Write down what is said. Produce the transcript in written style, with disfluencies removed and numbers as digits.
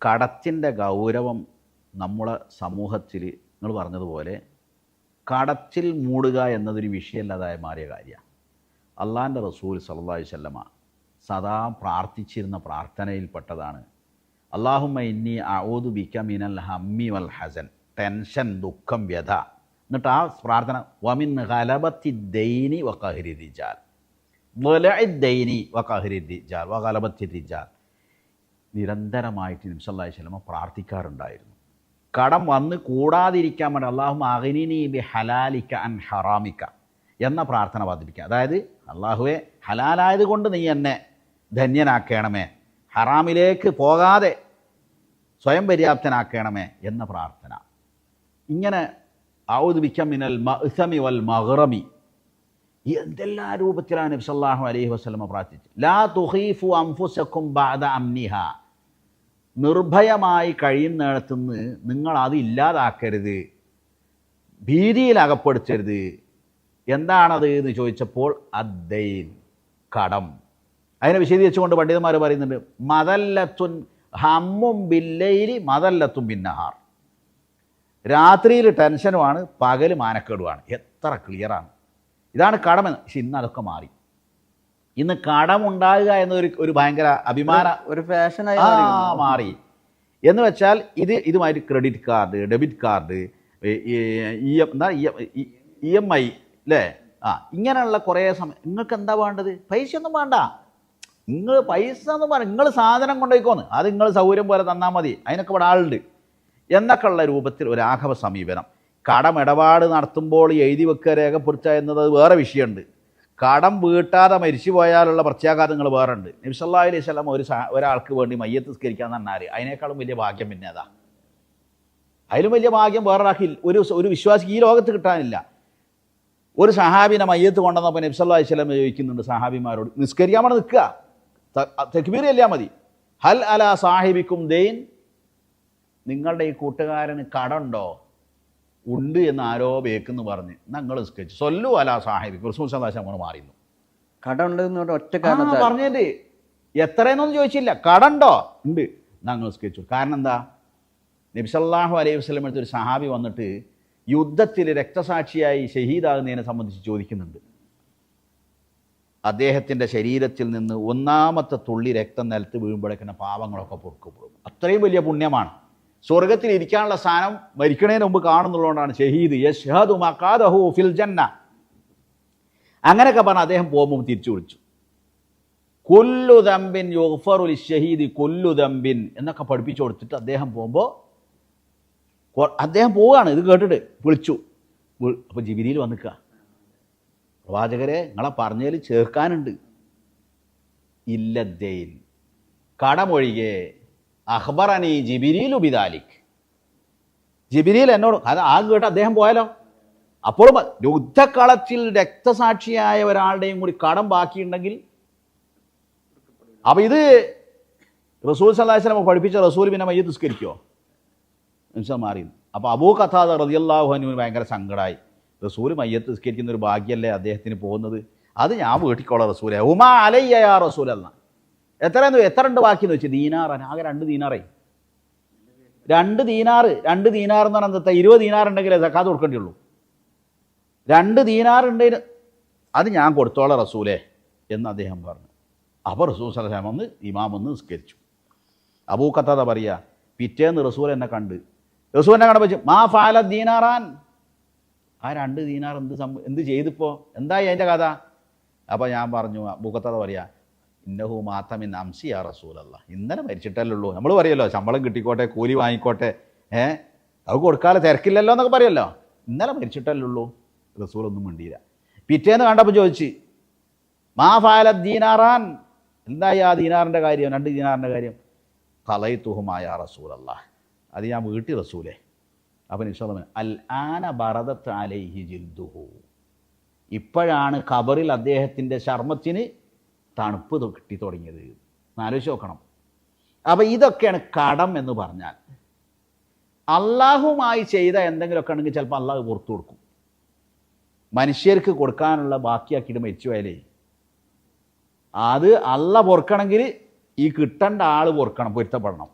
കടത്തിൻ്റെ ഗൗരവം നമ്മുടെ സമൂഹത്തിൽ നിങ്ങൾ പറഞ്ഞതുപോലെ കടത്തിൽ മൂടുക എന്നതൊരു വിഷയമല്ലാതായി മാറിയ കാര്യമാണ്. അള്ളാഹിൻ്റെ റസൂൽ സല്ലല്ലാഹു അലൈഹി വസല്ലമ സദാ പ്രാർത്ഥിച്ചിരുന്ന പ്രാർത്ഥനയിൽപ്പെട്ടതാണ് അല്ലാഹുമ്മ ഇന്നി അഊദു ബിക മിനൽ ഹമ്മി വൽ ഹസൻ, ടെൻഷൻ, ദുഃഖം, വ്യഥ. എന്നിട്ട് ആ പ്രാർത്ഥന വമിൻ ഗലബത്തി ദൈനി വ ഖഹരി റിജാൽ, വലഇ ദൈനി വ ഖഹരി റിജാൽ വ ഗലബത്തി റിജാൽ. നിരന്തരമായിട്ട് നബി സല്ലല്ലാഹു അലൈഹി വസല്ലമ പ്രാർത്ഥിക്കാറുണ്ടായിരുന്നു. കടം വന്ന് കൂടാതിരിക്കാൻ വേണ്ടി അല്ലാഹുമ്മ അഗ്നിനി ബി ഹലാലിക അൻ ഹറാമിക എന്ന പ്രാർത്ഥന വർദ്ധിപ്പിക്കുക. അതായത് അള്ളാഹുവെ ഹലാലായത് കൊണ്ട് നീ എന്നെ ധന്യനാക്കണമേ, ഹറാമിലേക്ക് പോകാതെ സ്വയം പര്യാപ്തനാക്കണമേ എന്ന പ്രാർത്ഥന. ഇങ്ങനെ ഔദു ബിക മിനൽ മഅ്സമി വൽ മഗ്റമി എന്തെല്ലാം രൂപത്തിലാണ് നബി സല്ലല്ലാഹു അലൈഹി വസല്ലമ പ്രാർത്ഥിച്ചത്. ലാ തുഖീഫു അൻഫുസകും ബഅദ അംനിഹ, നിർഭയമായി കഴിയുന്നിടത്തുനിന്ന് നിങ്ങൾ അത് ഇല്ലാതാക്കരുത്, ഭീതിയിൽ അകപ്പെടുത്തരുത്. എന്താണത് എന്ന് ചോദിച്ചപ്പോൾ അദ്ദൈൻ, കടം. അതിനെ വിശദീകരിച്ചുകൊണ്ട് പണ്ഡിതന്മാർ പറയുന്നുണ്ട് മദല്ലത്തുൻ ഹമ്മും ബില്ലൈലി മദല്ലത്തും ബിന്നഹാർ. രാത്രിയിൽ ടെൻഷനുമാണ്, പകൽ മാനക്കേടുമാണ്. എത്ര ക്ലിയറാണ്. ഇതാണ് കടമെന്ന്. പക്ഷെ ഇന്ന് അതൊക്കെ മാറി. ഇന്ന് കടമുണ്ടാകുക എന്നൊരു ഭയങ്കര അഭിമാന ഒരു ഫാഷനായി മാറി. എന്ന് വെച്ചാൽ ഇതുമായിട്ട് credit card, debit card, EMI അല്ലേ, ഇങ്ങനെയുള്ള കുറേ സമയം. നിങ്ങൾക്ക് എന്താ വേണ്ടത്? പൈസ ഒന്നും വേണ്ട, നിങ്ങൾ പൈസ ഒന്നും വേണ്ട, നിങ്ങൾ സാധനം കൊണ്ടുപോയിക്കോന്ന്, അത് നിങ്ങൾ സൗകര്യം പോലെ തന്നാൽ മതി, അതിനൊക്കെ ഇവിടെ ആളുണ്ട് എന്നൊക്കെയുള്ള രൂപത്തിൽ ഒരു ആഘവ സമീപനം. കടമിടപാട് നടത്തുമ്പോൾ എഴുതി വെക്കുക, രേഖപ്പെടുത്തുക എന്നത് വേറെ വിഷയമുണ്ട്. കടം വീട്ടാതെ മരിച്ചു പോയാലുള്ള പ്രത്യാഘാതങ്ങൾ വേറെ ഉണ്ട്. നബി സല്ലല്ലാഹു അലൈഹി വസല്ലം ഒരാൾക്ക് വേണ്ടി മയ്യത്ത് നിസ്കരിക്കാൻ പറഞ്ഞാൽ അതിനേക്കാളും വലിയ ഭാഗ്യം പിന്നെ അതാ. അതിലും വലിയ ഭാഗ്യം വേറൊരാൾക്ക് ഒരു വിശ്വാസിക്ക് ഈ ലോകത്ത് കിട്ടാനില്ല. ഒരു സഹാബിനെ മയ്യത്ത് കൊണ്ടുവന്നപ്പോൾ നബി സല്ലല്ലാഹു അലൈഹി വസല്ലം ചോദിക്കുന്നുണ്ട് സഹാബിമാരോട്, നിസ്കരിക്കാൻ വേണ്ടി നിൽക്കുക, തക്ബീർ ചൊല്ലിയാൽ മതി. ഹൽ അലാ സാഹിബിക്കും ദൈൻ, നിങ്ങളുടെ ഈ കൂട്ടുകാരന് കടമുണ്ടോ? ഉണ്ട് എന്ന് ആരോ ബേക്കെന്ന് പറഞ്ഞ് ഞങ്ങൾ നിസ്കരിച്ചു. സൊല്ലു അലാ സാഹിബിക്കും. റസൂൽ സല്ലല്ലാഹു അലൈഹി വസല്ലം മാറിയിരുന്നു. കടമുണ്ട് ഒറ്റ പറഞ്ഞത് എത്രയെന്നൊന്നും ചോദിച്ചില്ല, കടമുണ്ടോ? ഉണ്ട്, ഞങ്ങൾ നിസ്കരിച്ചു. കാരണം എന്താ? നബി സല്ലല്ലാഹു അലൈഹി വസല്ലം അടുത്ത് ഒരു സഹാബി വന്നിട്ട് യുദ്ധത്തിൽ രക്തസാക്ഷിയായി ഷഹീദാകുന്നതിനെ സംബന്ധിച്ച് ചോദിക്കുന്നുണ്ട്. അദ്ദേഹത്തിൻ്റെ ശരീരത്തിൽ നിന്ന് ഒന്നാമത്തെ തുള്ളി രക്തം നിലത്ത് വീഴുമ്പോഴേക്കുന്ന പാവങ്ങളൊക്കെ പൊറുക്കപ്പെടും. അത്രയും വലിയ പുണ്യമാണ്. സ്വർഗത്തിൽ ഇരിക്കാനുള്ള സ്ഥാനം മരിക്കണതിന് മുമ്പ് കാണുന്നുള്ളതുകൊണ്ടാണ് ഷഹീദ് യശ്ഹദു മഖാദഹു ഫിൽ ജന്ന. അങ്ങനെയൊക്കെ പറഞ്ഞ് അദ്ദേഹം പോകുമ്പോൾ തിരിച്ചു വിളിച്ചു. കുല്ലു ദംബിൻ യുഗ്ഫറു ലിശ്ശഹീദി കുല്ലു ദംബിൻ എന്നൊക്കെ പഠിപ്പിച്ചു കൊടുത്തിട്ട് അദ്ദേഹം പോകുമ്പോൾ അദ്ദേഹം പോവുകയാണ്. ഇത് കേട്ടിട്ട് വിളിച്ചു. അപ്പോൾ ജിബ്രീൽ വന്നിക്കുക, പ്രവാചകരെ നിങ്ങളെ പറഞ്ഞതിൽ ചേർക്കാനുണ്ട്. ഇല്ലദ്ദൈൻ, കടമൊഴികെ അഖ്ബറനി ജിബ്രീലു ബിദാലിക്, ജിബ്രീൽ എന്നോട്. അത് കേട്ട് അദ്ദേഹം പോയാലോ. അപ്പോഴും യുദ്ധക്കളത്തിൽ രക്തസാക്ഷിയായ ഒരാളുടെയും കൂടി കടം ബാക്കിയുണ്ടെങ്കിൽ, അപ്പം ഇത് റസൂൽ സല്ലല്ലാഹു അലൈഹി വസല്ലം പഠിപ്പിച്ച റസൂൽ പിന്നെ മയ്യത്ത് നിസ്കരിക്കുമോ? മനുഷ്യൻ മാറി. അപ്പോൾ അബൂ ഖതാദ റളിയല്ലാഹു അൻഹു ഭയങ്കര സങ്കടമായി. റസൂൽ മയ്യത്ത് നിസ്കരിക്കുന്ന ഒരു ഭാഗ്യമല്ലേ അദ്ദേഹത്തിന് പോകുന്നത്, അത് ഞാൻ വീട്ടിക്കോളാം റസൂലെ. ഉമാ അലയ്യ യാ റസൂലല്ലാഹ്. എത്ര ഉണ്ട് ബാക്കിയെന്ന് വെച്ച്? ദീനാറാണ്. ആകെ 2 ദീനാറായി. 2 ദീനാറ് എന്ന് പറഞ്ഞാൽ എന്താ? 20 ദീനാർ ഉണ്ടെങ്കിലേ സക്കാത്ത് കൊടുക്കേണ്ടിയുള്ളൂ. 2 ദീനാർ ഉണ്ടെങ്കിൽ അത് ഞാൻ കൊടുത്തോളാം റസൂലെ എന്ന് അദ്ദേഹം പറഞ്ഞു. അപ്പോൾ റസൂൽ സല്ലല്ലാഹു അലൈഹി വസല്ലം വന്ന് ഇമാം ഒന്ന് നിസ്കരിച്ചു. അബൂ ഖതാദ പറയുക, പിറ്റേന്ന് റസൂൽ എന്നെ കണ്ട്, റസൂൽ എന്നെ കണ്ടപ്പോൾ മാ ഫഅല ദീനാറാൻ, ആ 2 ദീനാർ എന്ത് ചെയ്തിപ്പോൾ, എന്തായി അതിൻ്റെ കഥ? അപ്പോൾ ഞാൻ പറഞ്ഞു, അബൂ ഖതാദ പറയുക, ഇന്നഹു മാത്തമിൻ അംസി യാ റസൂലല്ലാഹ്, ഇന്നലെ മരിച്ചിട്ടല്ലേ ഉള്ളൂ. നമ്മൾ പറയുമല്ലോ ശമ്പളം കിട്ടിക്കോട്ടെ, കൂലി വാങ്ങിക്കോട്ടെ, അത് കൊടുക്കാതെ തിരക്കില്ലല്ലോ എന്നൊക്കെ പറയുമല്ലോ. ഇന്നലെ മരിച്ചിട്ടല്ലേ ഉള്ളൂ. റസൂലൊന്നും മിണ്ടിയില്ല. പിറ്റേന്ന് കണ്ടപ്പോൾ ചോദിച്ച് മാ ഫഅല ദീനാറാൻ, എന്തായി ആ ദീനാറിൻ്റെ കാര്യം, 2 ദീനാറിൻ്റെ കാര്യം? ഖലൈതുഹുമാ യാ റസൂലല്ലാഹ്, അത് ഞാൻ വീട്ടി റസൂലേ. അപ്പം നബി സല്ലല്ലാഹു അലൈഹി വസല്ലം അൽ ആന ബറദത്ത് അലൈഹി ജിൽദുഹു, ഇപ്പോഴാണ് ഖബറിൽ അദ്ദേഹത്തിൻ്റെ ചർമ്മത്തിന് തണുപ്പ് കിട്ടി തുടങ്ങിയത്. ആലോചിച്ച് നോക്കണം. അപ്പം ഇതൊക്കെയാണ് കടം എന്ന് പറഞ്ഞാൽ. അള്ളാഹുമായി ചെയ്ത എന്തെങ്കിലുമൊക്കെ ഉണ്ടെങ്കിൽ ചിലപ്പോൾ അള്ളാഹു പുറത്തു കൊടുക്കും. മനുഷ്യർക്ക് കൊടുക്കാനുള്ള ബാക്കിയാക്കിയിട്ട് മരിച്ചു പോയാലേ അത് അള്ള പൊറുക്കണമെങ്കിൽ ഈ കിട്ടേണ്ട ആൾ പൊറുക്കണം, പൊരുത്തപ്പെടണം.